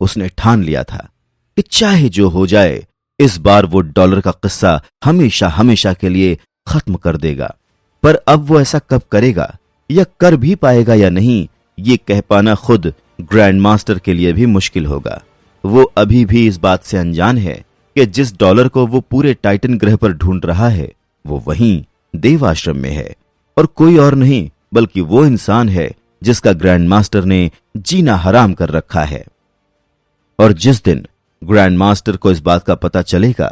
उसने ठान लिया था कि चाहे जो हो जाए, इस बार वो डॉलर का किस्सा हमेशा हमेशा के लिए खत्म कर देगा। पर अब वो ऐसा कब करेगा, या कर भी पाएगा या नहीं, ये कह पाना खुद ग्रैंड मास्टर के लिए भी मुश्किल होगा। वो अभी भी इस बात से अनजान है कि जिस डॉलर को वो पूरे टाइटन ग्रह पर ढूंढ रहा है वो वहीं देवाश्रम में है, और कोई और नहीं बल्कि वो इंसान है जिसका ग्रैंड मास्टर ने जीना हराम कर रखा है। और जिस दिन ग्रैंड मास्टर को इस बात का पता चलेगा,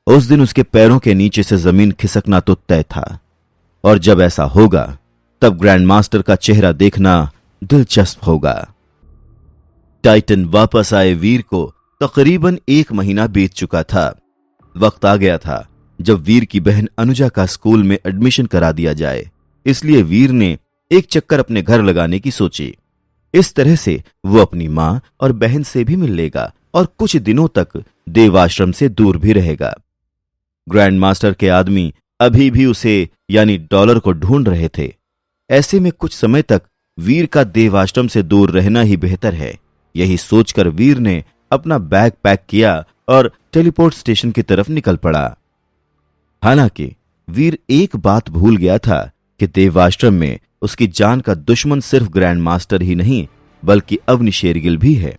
उस दिन उसके पैरों के नीचे से जमीन खिसकना तो तय था। और जब ऐसा होगा तब ग्रैंड मास्टर का चेहरा देखना दिलचस्प होगा। टाइटन वापस आए वीर को तकरीबन 1 महीना बीत चुका था। वक्त आ गया था जब वीर की बहन अनुजा का स्कूल में एडमिशन करा दिया जाए, इसलिए वीर ने एक चक्कर अपने घर लगाने की सोची। इस तरह से वो अपनी मां और बहन से भी मिल लेगा और कुछ दिनों तक देवाश्रम से दूर भी रहेगा। ग्रैंड मास्टर के आदमी अभी भी उसे यानी डॉलर को ढूंढ रहे थे। ऐसे में कुछ समय तक वीर का देवाश्रम से दूर रहना ही बेहतर है। यही सोचकर वीर ने अपना बैग पैक किया और टेलीपोर्ट स्टेशन की तरफ निकल पड़ा। हालांकि वीर एक बात भूल गया था कि देवाश्रम में उसकी जान का दुश्मन सिर्फ ग्रैंड मास्टर ही नहीं बल्कि अवनी शेरगिल भी है।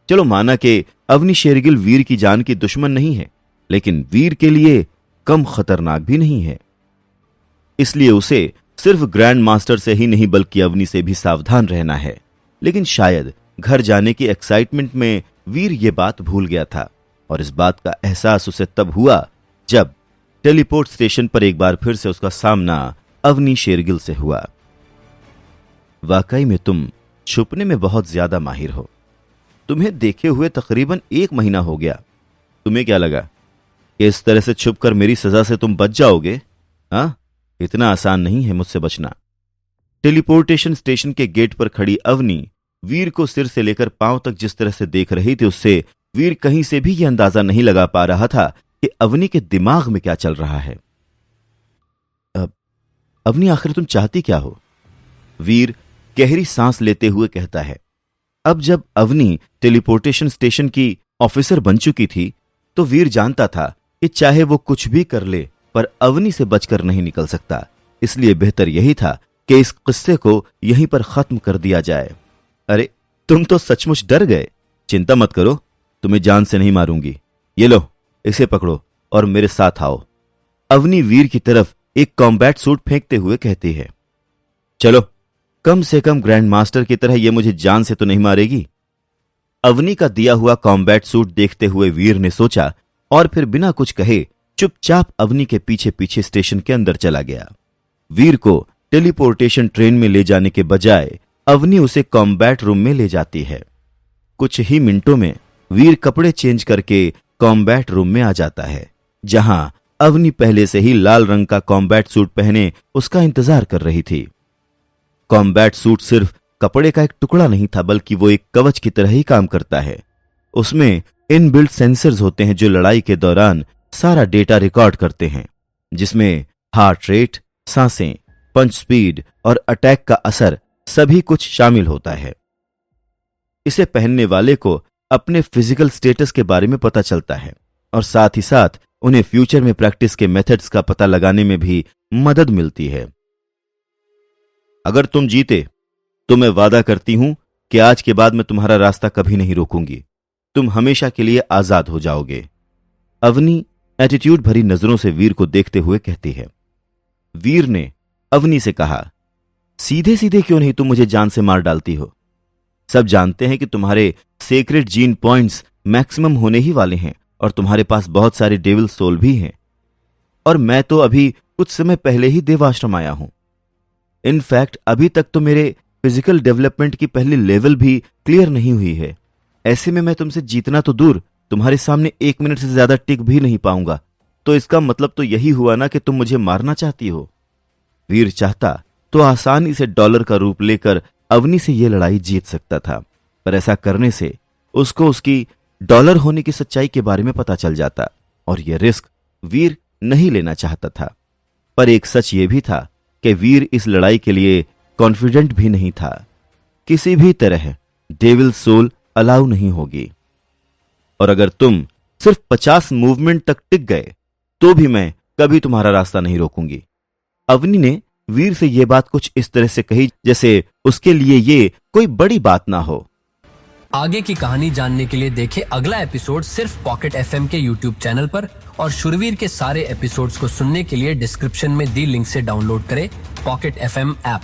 चलो माना कि अवनी शेरगिल वीर की जान की दुश्मन नहीं है, लेकिन वीर के लिए कम खतरनाक भी नहीं है। इसलिए उसे सिर्फ ग्रैंड मास्टर से ही नहीं बल्कि अवनी से भी सावधान रहना है। लेकिन शायद घर जाने की एक्साइटमेंट में वीर ये बात भूल गया था, और इस बात का एहसास उसे तब हुआ जब टेलीपोर्ट स्टेशन पर एक बार फिर से उसका सामना अवनी शेरगिल से हुआ। वाकई में तुम छुपने में बहुत ज्यादा माहिर हो। तुम्हें देखे हुए तकरीबन 1 महीना हो गया। तुम्हें क्या लगा कि इस तरह से छुपकर मेरी सजा से तुम बच जाओगे? हाँ, इतना आसान नहीं है मुझसे बचना। टेलीपोर्टेशन स्टेशन के गेट पर खड़ी अवनी वीर को सिर से लेकर पांव तक जिस तरह से देख रही थी, उससे वीर कहीं से भी यह अंदाजा नहीं लगा पा रहा था कि अवनी के दिमाग में क्या चल रहा है। अवनी, आखिर तुम चाहती क्या हो? वीर गहरी सांस लेते हुए कहता है। अब जब अवनी टेलीपोर्टेशन स्टेशन की ऑफिसर बन चुकी थी तो वीर जानता था कि चाहे वो कुछ भी कर ले पर अवनी से बचकर नहीं निकल सकता। इसलिए बेहतर यही था कि इस किस्से को यहीं पर खत्म कर दिया जाए। अरे, तुम तो सचमुच डर गए। चिंता मत करो, तुम्हें जान से नहीं मारूंगी। ये लो, इसे पकड़ो और मेरे साथ आओ। अवनी वीर की तरफ एक कॉम्बैट सूट फेंकते हुए कहती है। चलो, कम से कम ग्रैंड मास्टर की तरह ये मुझे जान से तो नहीं मारेगी। अवनी का दिया हुआ कॉम्बैट सूट देखते हुए वीर ने सोचा और फिर बिना कुछ कहे चुपचाप अवनी के पीछे पीछे स्टेशन के अंदर चला गया। वीर को टेलीपोर्टेशन ट्रेन में ले जाने के बजाय अवनी उसे कॉम्बैट रूम में ले जाती है। कुछ ही मिनटों में वीर कपड़े चेंज करके कॉम्बैट रूम में आ जाता है, जहां अवनी पहले से ही लाल रंग का कॉम्बैट सूट पहने उसका इंतजार कर रही थी। कॉम्बैट सूट सिर्फ कपड़े का एक टुकड़ा नहीं था बल्कि वो एक कवच की तरह ही काम करता है। उसमें इनबिल्ट सेंसर्स होते हैं जो लड़ाई के दौरान सारा डेटा रिकॉर्ड करते हैं, जिसमें हार्ट रेट, सांसें, पंच स्पीड और अटैक का असर सभी कुछ शामिल होता है। इसे पहनने वाले को अपने फिजिकल स्टेटस के बारे में पता चलता है और साथ ही साथ उन्हें फ्यूचर में प्रैक्टिस के मेथड्स का पता लगाने में भी मदद मिलती है। अगर तुम जीते तो मैं वादा करती हूं कि आज के बाद मैं तुम्हारा रास्ता कभी नहीं रोकूंगी। तुम हमेशा के लिए आजाद हो जाओगे। अवनी एटीट्यूड भरी नजरों से वीर को देखते हुए कहती है। वीर ने अवनी से कहा, सीधे सीधे क्यों नहीं तुम मुझे जान से मार डालती हो? सब जानते हैं कि तुम्हारे सेक्रेट जीन पॉइंट्स मैक्सिमम होने ही वाले हैं और तुम्हारे पास बहुत सारे डेविल सोल भी हैं। और मैं तो अभी कुछ समय पहले ही देवाश्रम आया हूं। इनफैक्ट अभी तक तो मेरे फिजिकल डेवलपमेंट की पहली लेवल भी क्लियर नहीं हुई है। ऐसे में मैं तुमसे जीतना तो दूर, तुम्हारे सामने 1 मिनट से ज्यादा टिक भी नहीं पाऊंगा। तो इसका मतलब तो यही हुआ ना कि तुम मुझे मारना चाहती हो। वीर चाहता तो आसानी से डॉलर का रूप लेकर अवनी से यह लड़ाई जीत सकता था, पर ऐसा करने से उसको उसकी डॉलर होने की सच्चाई के बारे में पता चल जाता और यह रिस्क वीर नहीं लेना चाहता था। पर एक सच यह भी था कि वीर इस लड़ाई के लिए कॉन्फिडेंट भी नहीं था। किसी भी तरह डेविल सोल अलाउ नहीं होगी। और अगर तुम सिर्फ 50 मूवमेंट तक टिक गए तो भी मैं कभी तुम्हारा रास्ता नहीं रोकूंगी। अवनी ने वीर से यह बात कुछ इस तरह से कही जैसे उसके लिए ये कोई बड़ी बात ना हो। आगे की कहानी जानने के लिए देखें अगला एपिसोड सिर्फ पॉकेट एफएम के यूट्यूब चैनल पर, और शूरवीर के सारे एपिसोड्स को सुनने के लिए डिस्क्रिप्शन में दी लिंक से डाउनलोड करें पॉकेट एफएम ऐप।